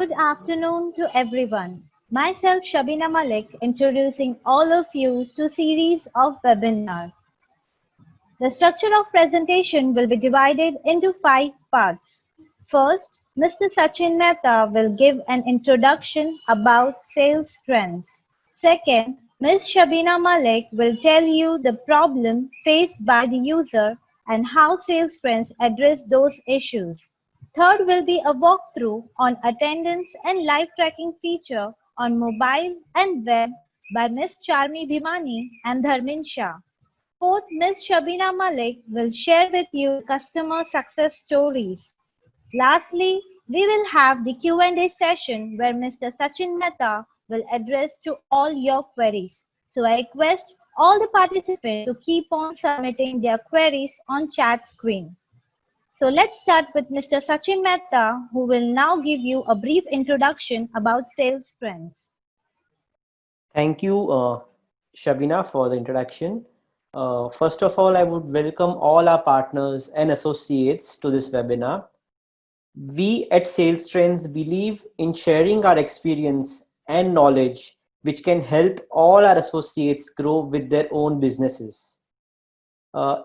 Good afternoon to everyone. Myself Shabina Malik introducing all of you to series of webinars. The structure of presentation will be divided into 5 parts. First, Mr. Sachin Mehta will give an introduction about sales trends. Second, Ms. Shabina Malik will tell you the problem faced by the user and how sales trends address those issues. Third will be a walkthrough on attendance and live tracking feature on mobile and web by Ms. Charmi Bhimani and Dharmin Shah. Fourth, Ms. Shabina Malik will share with you customer success stories. Lastly, we will have the Q&A session where Mr. Sachin Mehta will address to all your queries. So I request all the participants to keep on submitting their queries on chat screen. So let's start with Mr. Sachin Mehta, who will now give you a brief introduction about sales trends. Thank you, Shabina, for the introduction. First of all, I would welcome all our partners and associates to this webinar. We at Sales Trends believe in sharing our experience and knowledge, which can help all our associates grow with their own businesses.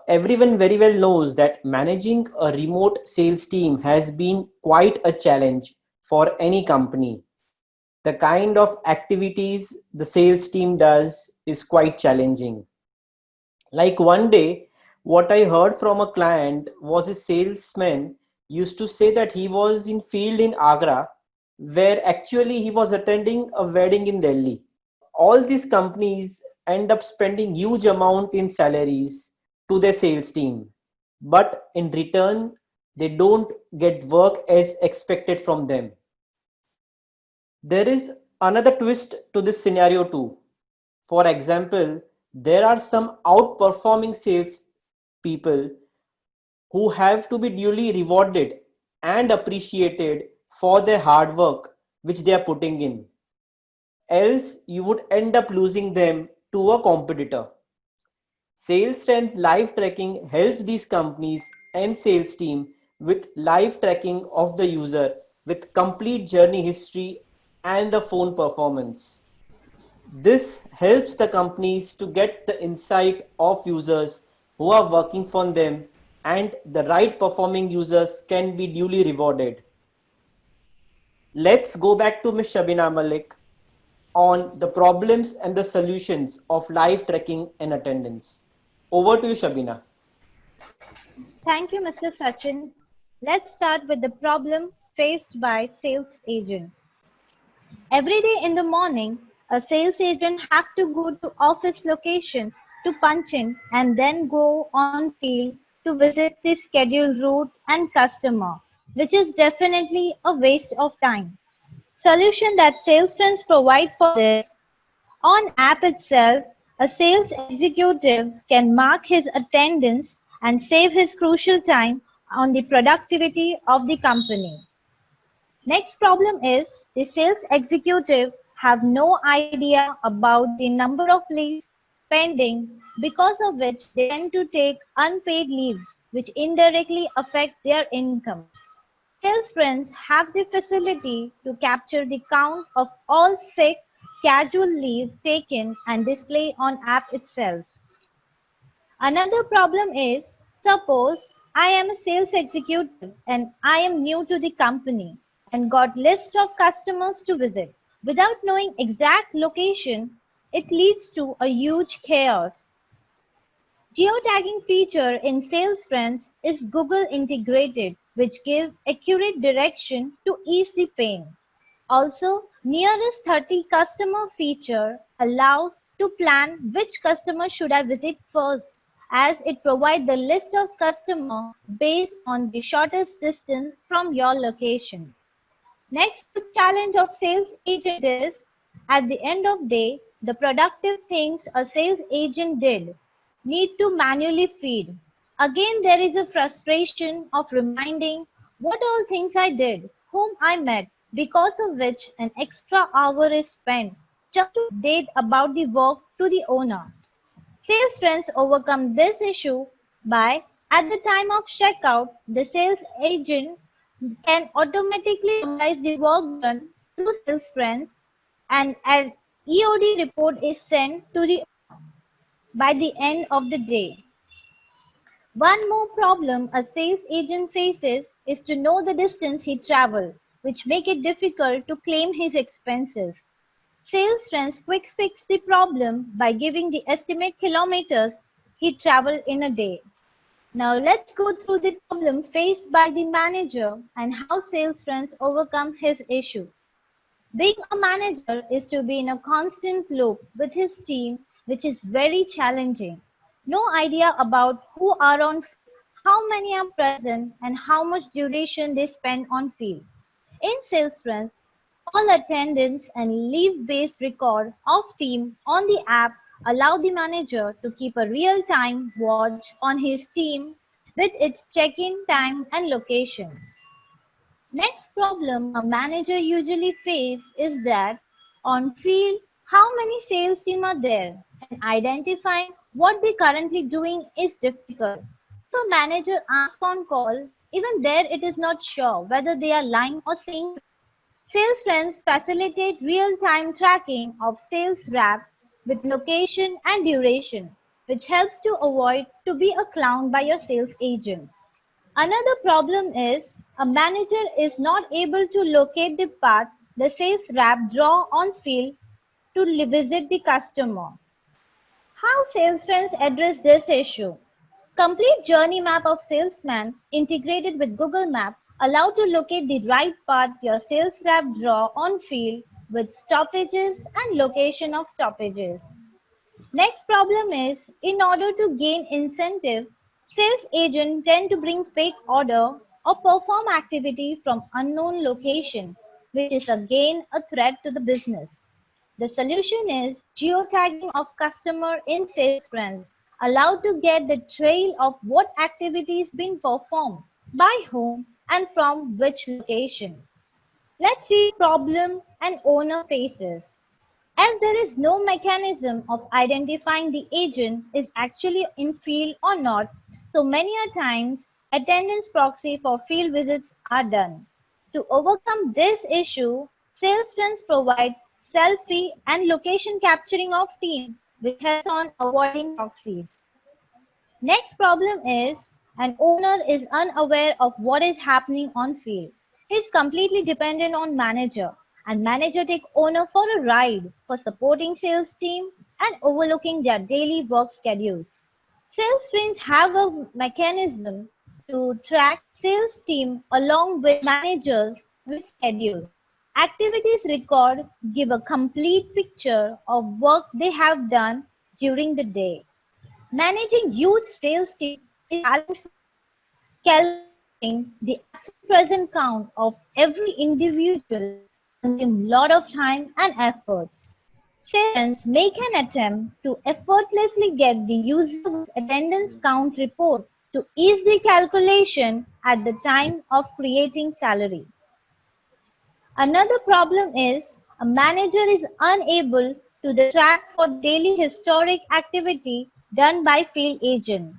Everyone very well knows that managing a remote sales team has been quite a challenge for any company. The kind of activities the sales team does is quite challenging. Like one day, what I heard from a client was a salesman used to say that he was in field in Agra, where actually he was attending a wedding in Delhi. All these companies end up spending huge amount in salaries to their sales team, but in return, they don't get work as expected from them. There is another twist to this scenario too. For example, there are some outperforming sales people who have to be duly rewarded and appreciated for their hard work which they are putting in. Else, you would end up losing them to a competitor. Sales Trends live tracking helps these companies and sales team with live tracking of the user with complete journey history and the phone performance. This helps the companies to get the insight of users who are working for them, and the right performing users can be duly rewarded. Let's go back to Ms. Shabina Malik on the problems and the solutions of live tracking and attendance. Over to you, Shabina. Thank you, Mr. Sachin. Let's start with the problem faced by sales agents. Every day in the morning, a sales agent have to go to office location to punch in and then go on field to visit the scheduled route and customer, which is definitely a waste of time. Solution that Sales Trends provide for this: on app itself, a sales executive can mark his attendance and save his crucial time on the productivity of the company. Next problem is the sales executive have no idea about the number of leaves pending, because of which they tend to take unpaid leaves which indirectly affect their income. Sales trends have the facility to capture the count of all sick, casual leaves taken and display on app itself. Another problem is, suppose I am a sales executive and I am new to the company and got list of customers to visit. Without knowing exact location, it leads to a huge chaos. Geotagging feature in Sales Trends is Google integrated, which give accurate direction to ease the pain. Also, nearest 30 customer feature allows to plan which customer should I visit first, as it provides the list of customer based on the shortest distance from your location. Next, the challenge of sales agent is, at the end of day, the productive things a sales agent did need to manually feed. Again, there is a frustration of reminding what all things I did, whom I met, because of which an extra hour is spent just to update about the work to the owner. Sales trends overcome this issue by, at the time of checkout, the sales agent can automatically summarize the work done through sales trends, and an EOD report is sent to the by the end of the day. One more problem a sales agent faces is to know the distance he traveled, which make it difficult to claim his expenses. Sales trends quick fix the problem by giving the estimate kilometers he traveled in a day. Now let's go through the problem faced by the manager and how sales trends overcome his issue. Being a manager is to be in a constant loop with his team, which is very challenging. No idea about who are on field, how many are present, and how much duration they spend on field. In sales trends, all attendance and leave-based record of team on the app allow the manager to keep a real-time watch on his team with its check-in time and location. Next problem a manager usually faces is that on field, how many sales team are there, and identifying what they currently doing is difficult. If a manager asks on call, even there it is not sure whether they are lying or saying. Sales trends facilitate real-time tracking of sales rep with location and duration, which helps to avoid to be a clown by your sales agent. Another problem is a manager is not able to locate the path the sales rep draw on field to visit the customer. How sales trends address this issue? Complete journey map of salesman integrated with Google Map allow to locate the right path your sales rep draw on field with stoppages and location of stoppages. Next problem is, in order to gain incentive, sales agents tend to bring fake order or perform activity from unknown location, which is again a threat to the business. The solution is geotagging of customer in sales trends, allowed to get the trail of what activity is being performed, by whom, and from which location. Let's see problem an owner faces. As there is no mechanism of identifying the agent is actually in field or not, so many a times attendance proxy for field visits are done. To overcome this issue, sales trends provide selfie and location capturing of team, which helps on avoiding proxies. Next problem is an owner is unaware of what is happening on field. He is completely dependent on manager and manager take owner for a ride for supporting sales team and overlooking their daily work schedules. Sales teams have a mechanism to track sales team along with managers with schedule. Activities record give a complete picture of work they have done during the day. Managing huge sales team is challenge. Calculating the actual present count of every individual consumes a lot of time and efforts. Sales make an attempt to effortlessly get the user's attendance count report to ease the calculation at the time of creating salary. Another problem is a manager is unable to track for daily historic activity done by field agent.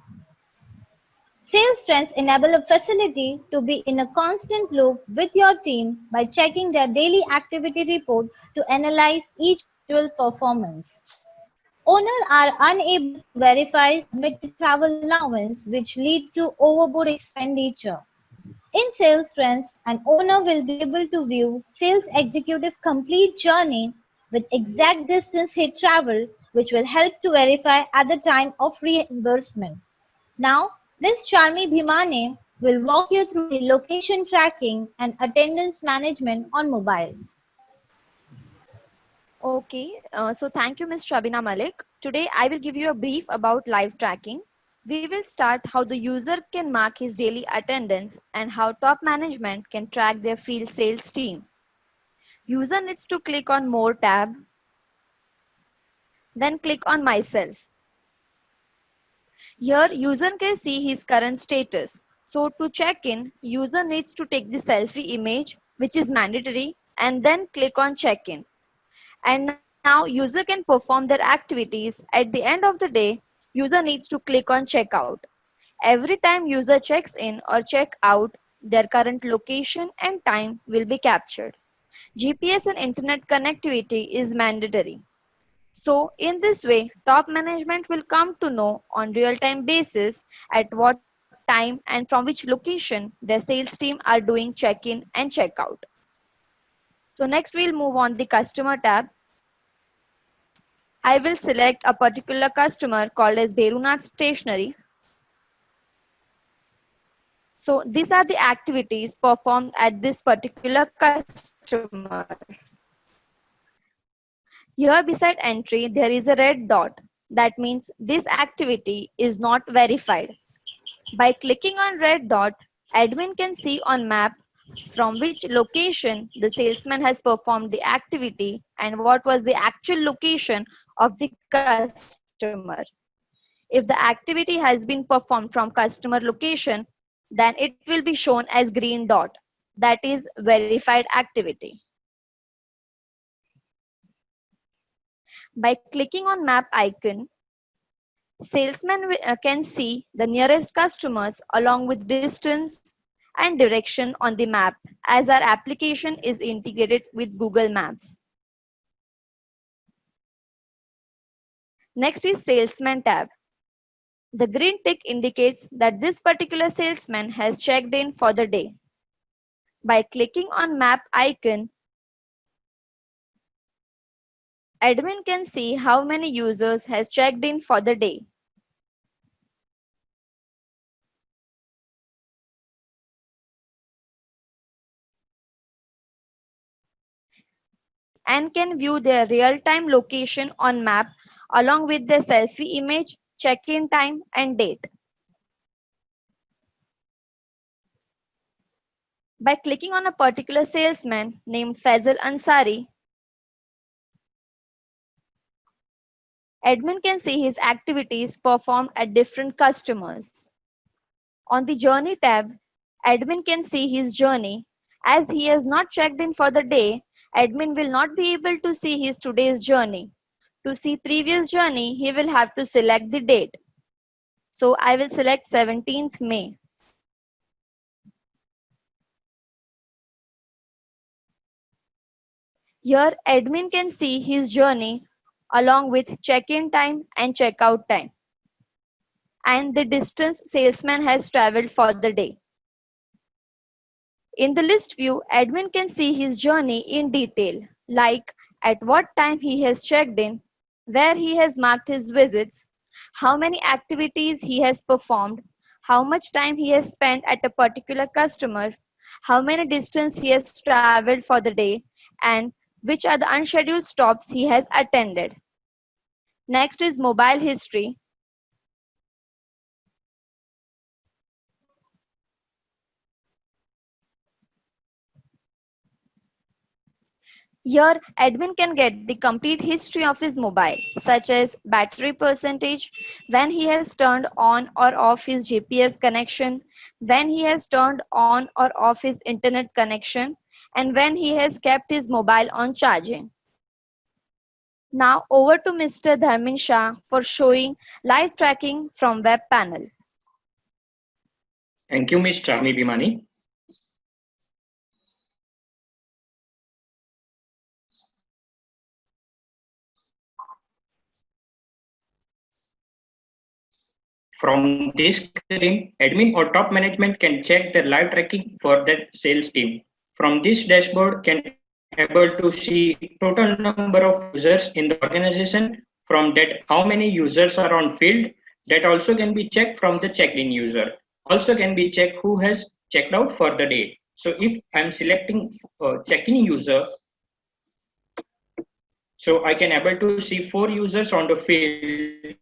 Sales trends enable a facility to be in a constant loop with your team by checking their daily activity report to analyze each individual performance. Owners are unable to verify submitted travel allowance, which lead to overboard expenditure. In sales trends, an owner will be able to view sales executive complete journey with exact distance he traveled, which will help to verify at the time of reimbursement. Now, Ms. Charmi Bhimane will walk you through the location tracking and attendance management on mobile. Okay, so thank you, Ms. Shabina Malik. Today, I will give you a brief about live tracking. We will start how the user can mark his daily attendance and how top management can track their field sales team. User needs to click on More tab, then click on Myself. Here, user can see his current status. So to check in, user needs to take the selfie image, which is mandatory, and then click on check in. And now user can perform their activities. At the end of the day, user needs to click on checkout. Every time user checks in or check out, their current location and time will be captured. GPS and internet connectivity is mandatory. So in this way, top management will come to know on real-time basis at what time and from which location their sales team are doing check-in and check-out. So next we'll move on the customer tab. I will select a particular customer called as Berunath Stationery. So these are the activities performed at this particular customer. Here beside entry, there is a red dot. That means this activity is not verified. By clicking on red dot, admin can see on map from which location the salesman has performed the activity and what was the actual location of the customer. If the activity has been performed from customer location, then it will be shown as green dot. That is verified activity. By clicking on map icon, salesman can see the nearest customers along with distance and direction on the map as our application is integrated with Google Maps. Next is Salesman tab. The green tick indicates that this particular salesman has checked in for the day. By clicking on map icon, admin can see how many users has checked in for the day. And can view their real-time location on map along with their selfie image, check-in time and date. By clicking on a particular salesman named Faisal Ansari, admin can see his activities performed at different customers. On the Journey tab, admin can see his journey. As he has not checked in for the day, admin will not be able to see his today's journey. To see previous journey, he will have to select the date. So I will select 17th May. Here, admin can see his journey along with check-in time and check-out time and the distance salesman has traveled for the day. In the list view, admin can see his journey in detail, like at what time he has checked in, where he has marked his visits, how many activities he has performed, how much time he has spent at a particular customer, how many distance he has traveled for the day, and which are the unscheduled stops he has attended. Next is mobile history. Here, admin can get the complete history of his mobile, such as battery percentage, when he has turned on or off his GPS connection, when he has turned on or off his internet connection, and when he has kept his mobile on charging. Now over to Mr. Dharmin Shah for showing live tracking from web panel. Thank you, Ms. Chami Bhimani. From this screen, admin or top management can check the live tracking for their sales team. From this dashboard, can able to see total number of users in the organization. From that, how many users are on field. That also can be checked from the checked-in user. Also can be checked who has checked out for the day. So if I'm selecting check-in user, so I can able to see 4 users on the field.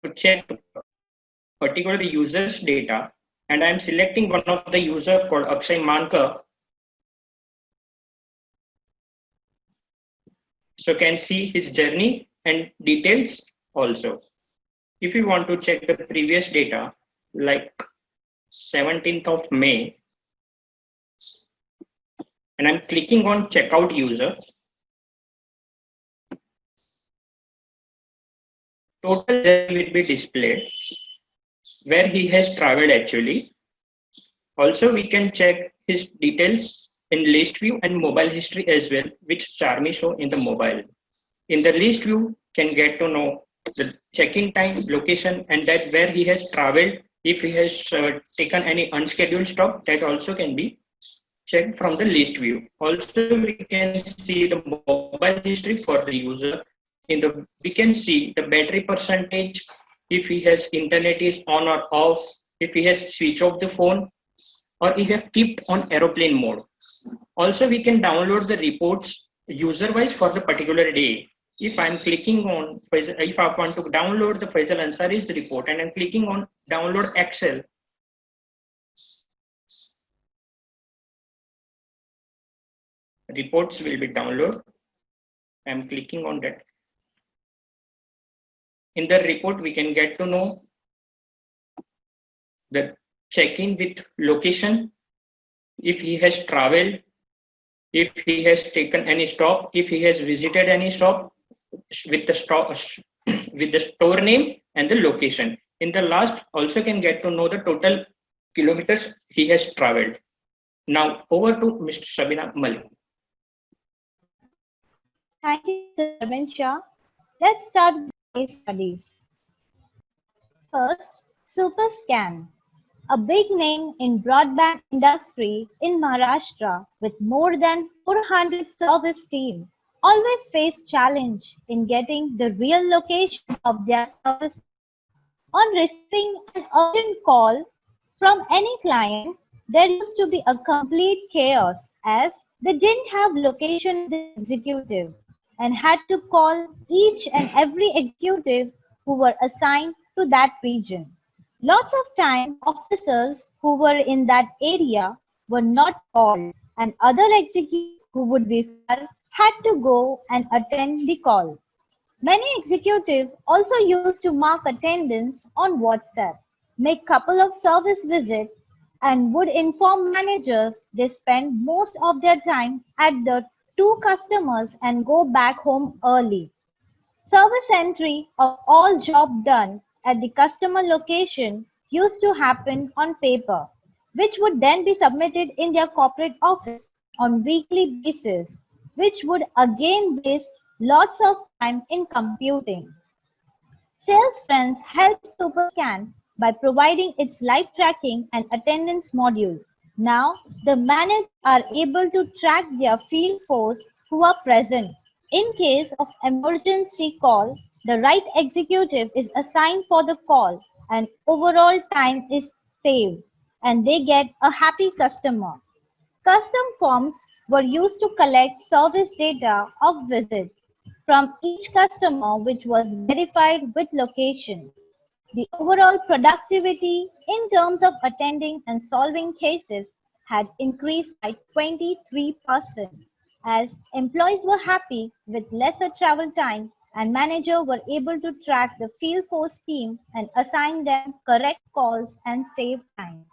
To check particular user's data, and I'm selecting one of the user called Akshay Manka. So can see his journey and details also. If you want to check the previous data, like 17th of May, and I'm clicking on checkout user, total journey will be displayed. where he has traveled actually. Also, we can check his details in list view and mobile history as well, which Charmy show in the mobile. In the list view, can get to know the check-in time, location, and that where he has traveled. If he has taken any unscheduled stop, that also can be checked from the list view. Also, we can see the mobile history for the user. We can see the battery percentage, if he has internet is on or off, if he has switch off the phone, or if he have kept on aeroplane mode. Also, we can download the reports user-wise for the particular day. If I'm clicking on, if I want to download the Faisal Ansari's report and I'm clicking on download Excel, reports will be downloaded. I'm clicking on that. In the report, we can get to know the check-in with location, if he has traveled, if he has taken any stop, if he has visited any stop, with the store name and the location. In the last, also can get to know the total kilometers he has traveled. Now over to Mr. Shabina Malik. Thank you, Mr. Arvind Shah. Let's start with case studies. First, Superscan, a big name in broadband industry in Maharashtra with more than 400 service teams, always face challenge in getting the real location of their service. On receiving an urgent call from any client, there used to be a complete chaos as they didn't have location of the executive and had to call each and every executive who were assigned to that region. Lots of time officers who were in that area were not called and other executives who would be far had to go and attend the call. Many executives also used to mark attendance on WhatsApp, make couple of service visits, and would inform managers they spend most of their time at the two customers and go back home early. Service entry of all job done at the customer location used to happen on paper, which would then be submitted in their corporate office on weekly basis, which would again waste lots of time in computing. SalesFriends helps Superscan by providing its live tracking and attendance module. Now, the managers are able to track their field force who are present. In case of emergency call, the right executive is assigned for the call and overall time is saved and they get a happy customer. Custom forms were used to collect service data of visits from each customer which was verified with location. The overall productivity in terms of attending and solving cases had increased by 23% as employees were happy with lesser travel time and managers were able to track the field force team and assign them correct calls and save time.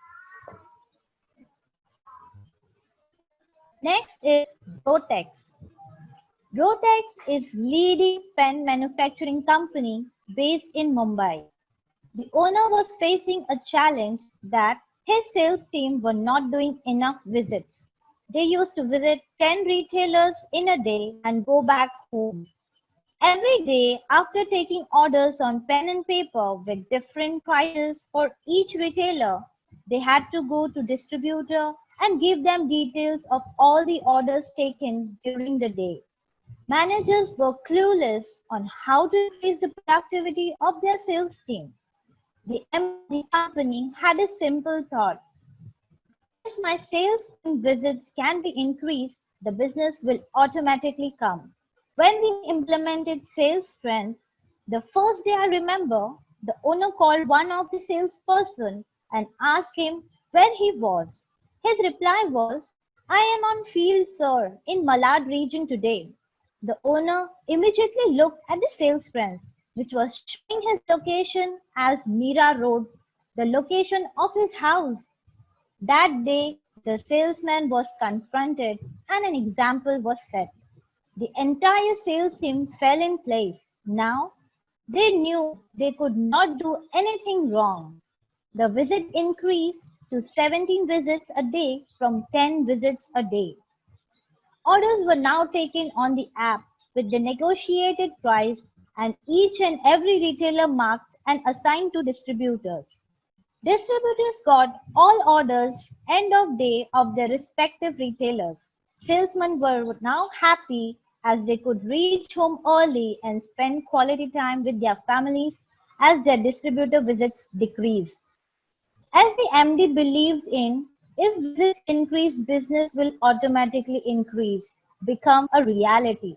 Next is Rotex. Rotex is leading pen manufacturing company based in Mumbai. The owner was facing a challenge that his sales team were not doing enough visits. They used to visit 10 retailers in a day and go back home. Every day, after taking orders on pen and paper with different prices for each retailer, they had to go to distributor and give them details of all the orders taken during the day. Managers were clueless on how to increase the productivity of their sales team. The company had a simple thought. If my sales team visits can be increased, the business will automatically come. When we implemented sales trends, the first day I remember, the owner called one of the salesperson and asked him where he was. His reply was, I am on field, sir, in Malad region today. The owner immediately looked at the sales trends, which was showing his location as Mira Road, the location of his house. That day, the salesman was confronted and an example was set. The entire sales team fell in place. Now, they knew they could not do anything wrong. The visit increased to 17 visits a day from 10 visits a day. Orders were now taken on the app with the negotiated price and each and every retailer marked and assigned to distributors. Distributors got all orders end of day of their respective retailers. Salesmen were now happy as they could reach home early and spend quality time with their families as their distributor visits decreased. As the MD believed in, if visits increase, business will automatically increase, become a reality.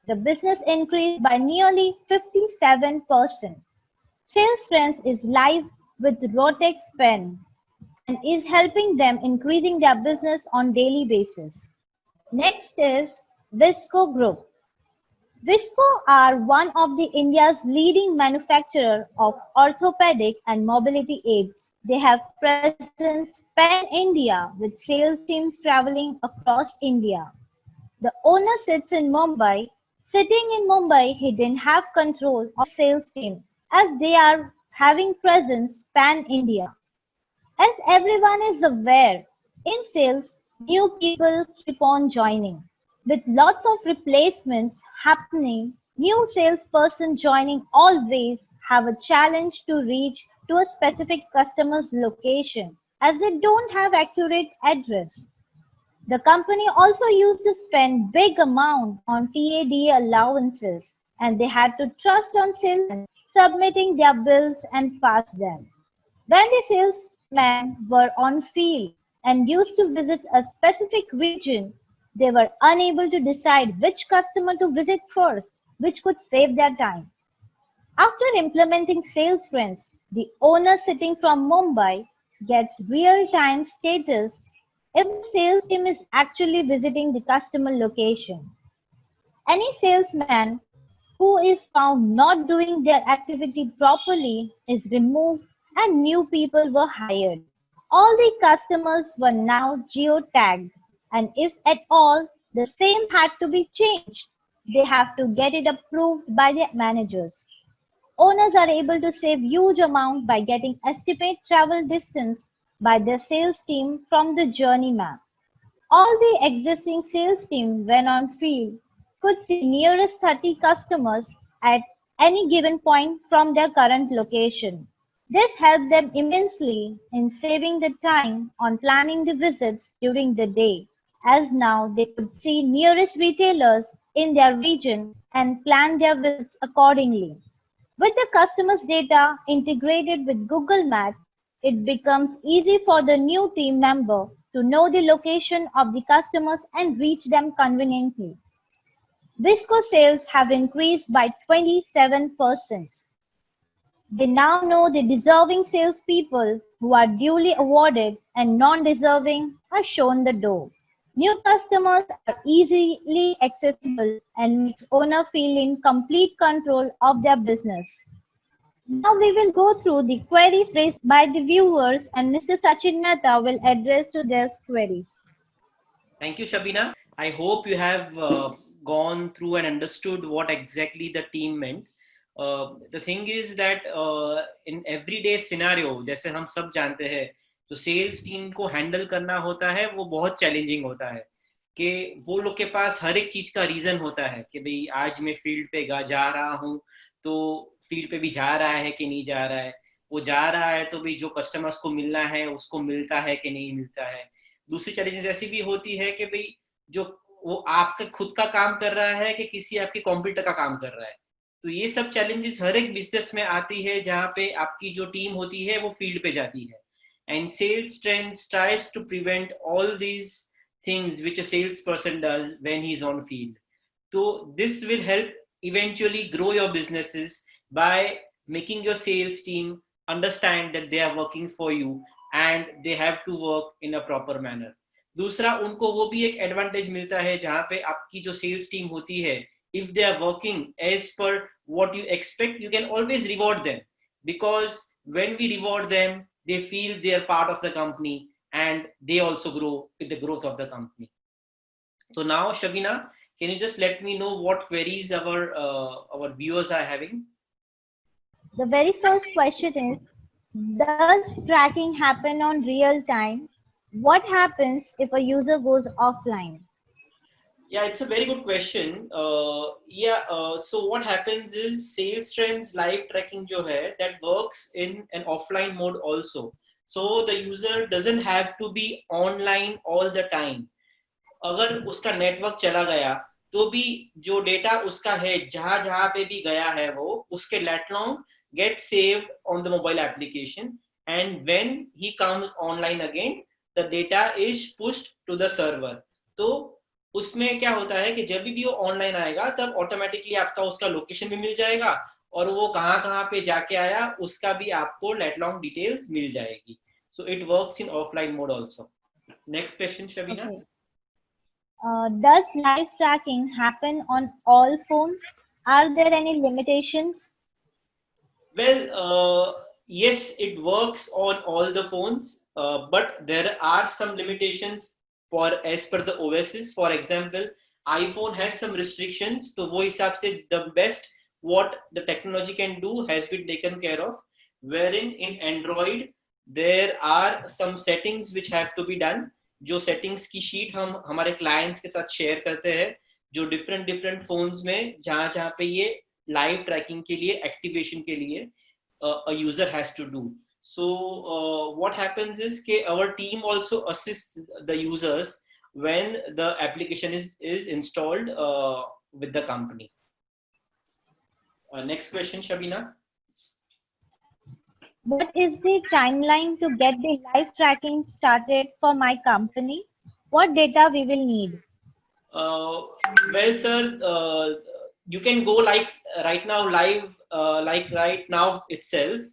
The business increased by nearly 57%. Sales Friends is live with Rotex Pen and is helping them increasing their business on daily basis. Next is Visco Group. Visco are one of the India's leading manufacturer of orthopedic and mobility aids. They have presence pan-India with sales teams traveling across India. The owner sits in Mumbai. Sitting in Mumbai, he didn't have control of sales team as they are having presence pan-India. As everyone is aware, in sales, new people keep on joining. With lots of replacements happening, new salesperson joining always have a challenge to reach to a specific customer's location as they don't have accurate address. The company also used to spend big amount on TAD allowances and they had to trust on salesmen submitting their bills and pass them. When the salesmen were on field and used to visit a specific region, they were unable to decide which customer to visit first, which could save their time. After implementing Sales Friends, the owner sitting from Mumbai gets real-time status if the sales team is actually visiting the customer location. Any salesman who is found not doing their activity properly is removed and new people were hired. All the customers were now geo-tagged and if at all the same had to be changed, they have to get it approved by their managers. Owners are able to save huge amount by getting estimate travel distance by their sales team from the journey map. All the existing sales team when on field could see nearest 30 customers at any given point from their current location. This helped them immensely in saving the time on planning the visits during the day, as now they could see nearest retailers in their region and plan their visits accordingly. With the customer's data integrated with Google Maps, it becomes easy for the new team member to know the location of the customers and reach them conveniently. Visco sales have increased by 27%. They now know the deserving salespeople who are duly awarded and non-deserving are shown the door. New customers are easily accessible and makes owner feel in complete control of their business. Now we will go through the queries raised by the viewers and Mr. Sachin Mehta will address to their queries. Thank you, Shabina. I hope you have gone through and understood what exactly the team meant. The thing is that in everyday scenario, जैसे हम सब जानते हैं, तो sales team को handle करना होता है, वो बहुत चैलेंजिंग होता है कि वो लोग के पास हर एक चीज का रीजन होता है कि भाई आज मैं फील्ड पे जा रहा हूँ, तो फील्ड पे भी जा रहा है कि नहीं जा रहा है, वो जा रहा है तो भाई जो कस्टमर्स को मिलना है उसको मिलता है कि नहीं मिलता है. दूसरी चैलेंजेस ऐसी भी होती है कि भाई जो वो आपका खुद का काम कर रहा है कि किसी आपके कॉम्पिटिटर का काम कर रहा है. तो ये सब चैलेंजेस हर एक बिजनेस में आती है जहाँ पे आपकी जो टीम होती है वो फील्ड पे जाती है. And sales trends tries to prevent all these things which a salesperson does when he's on field. So this will help eventually grow your businesses by making your sales team understand that they are working for you and they have to work in a proper manner. दूसरा उनको वो भी एक advantage मिलता है जहाँ पे आपकी जो सेल्स टीम होती है, if they are working as per what you expect, you can always reward them, because when we reward them, they feel they are part of the company and they also grow with the growth of the company. So now, Shabina, can you just let me know what queries our viewers are having? The very first question is, Does tracking happen on real time? What happens if a user goes offline? Yeah, it's a very good question. So what happens is sales trends live tracking जो है that works in an offline mode also. So the user doesn't have to be online all the time. अगर उसका network चला गया तो भी जो data उसका है जहां जहां पे भी गया है वो उसके lat long get saved on the mobile application, and when he comes online again the data is pushed to the server. तो उसमें क्या होता है कि जब भी वो ऑनलाइन आएगा तब ऑटोमेटिकली आपका उसका लोकेशन भी मिल जाएगा और वो कहाँ कहाँ पे जाके आया उसका भी आपको lat long डिटेल्स मिल जाएगी. So it works in offline mode also. Next question, Shabina. Okay. Does live tracking happen on all phones? Are there any limitations? Well, yes, it works on all the phones, but there are some limitations for as per the OSs. For example, iPhone has some restrictions. So, वो हिसाब से the best what the technology can do has been taken care of. Wherein in Android there are some settings which have to be done. जो settings की sheet हम हमारे clients के साथ share करते हैं, जो different phones में जहाँ जहाँ पे ये लाइव ट्रैकिंग के लिए एक्टिवेशन के लिए a user has to do. So what happens is that our team also assists the users when the application is installed with the company. Next question, Shabina. What is the timeline to get the live tracking started for my company? What data we will need? Well, sir, you can go like right now live, like right now itself.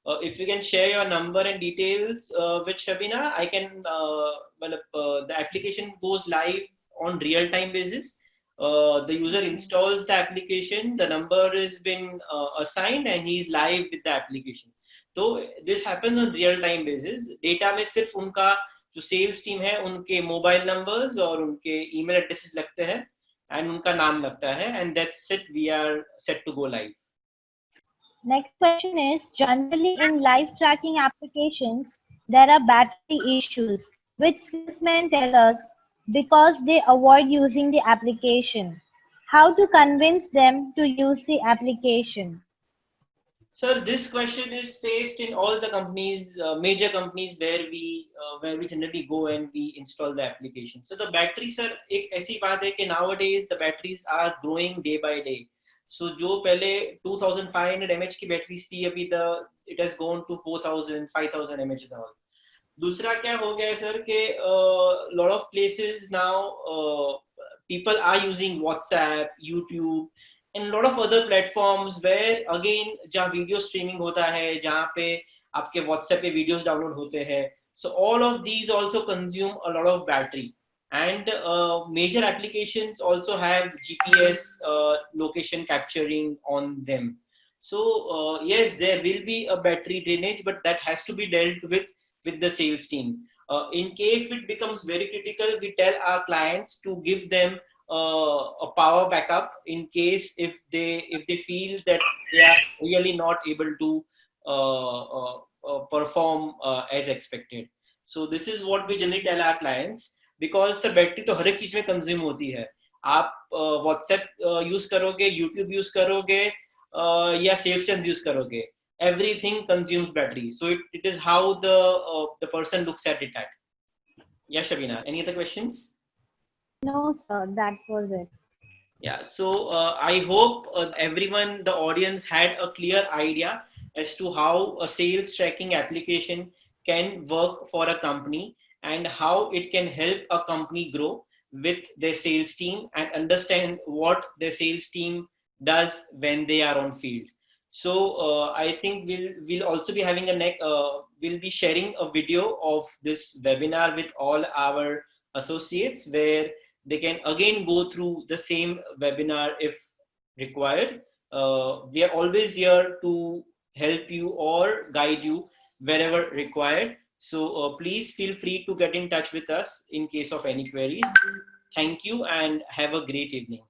If you can share your number and details with Shabina, I can. The application goes live on real-time basis. The user installs the application, the number is been assigned, and he's live with the application. So this happens on real-time basis. Data में सिर्फ उनका जो sales team है उनके mobile numbers और उनके email addresses लगते हैं एंड उनका नाम लगता है and that's it, we are set to go live. Next question is, generally in live tracking applications, there are battery issues, which salesmen tell us because they avoid using the application. How to convince them to use the application? Sir, this question is faced in all the companies, major companies where we generally go and we install the application. So the battery, sir, एक ऐसी बात है कि nowadays the batteries are growing day by day. So जो पहले 2500 mAh की batteries थी अभी it has gone to 4000 5000 mAh and all. दूसरा क्या हो गया है सर कि lot of places now people are using WhatsApp, YouTube and lot of other platforms where again जहाँ वीडियो स्ट्रीमिंग होता है, जहाँ पे आपके WhatsApp पे वीडियोस डाउनलोड होते हैं. So all of these also consume a lot of battery, and major applications also have GPS location capturing on them. So yes, there will be a battery drainage, but that has to be dealt with the sales team. In case it becomes very critical, we tell our clients to give them a power backup in case if they feel that they are really not able to perform as expected. So this is what we generally tell our clients, because battery तो हर एक चीज में consume होती है. आप WhatsApp use करोगे, YouTube use करोगे या Salesforce यूज करोगे, everything consumes battery. So it is how the person looks at it at. Yeah, Shabina, any other questions? No, sir, that was it. Yeah, so I hope everyone, the audience, had a clear idea as to how a sales tracking application can work for a company and how it can help a company grow with their sales team and understand what their sales team does when they are on field. So I think we'll also be having we'll be sharing a video of this webinar with all our associates where they can again go through the same webinar if required. We are always here to help you or guide you wherever required. So please feel free to get in touch with us in case of any queries. Thank you and have a great evening.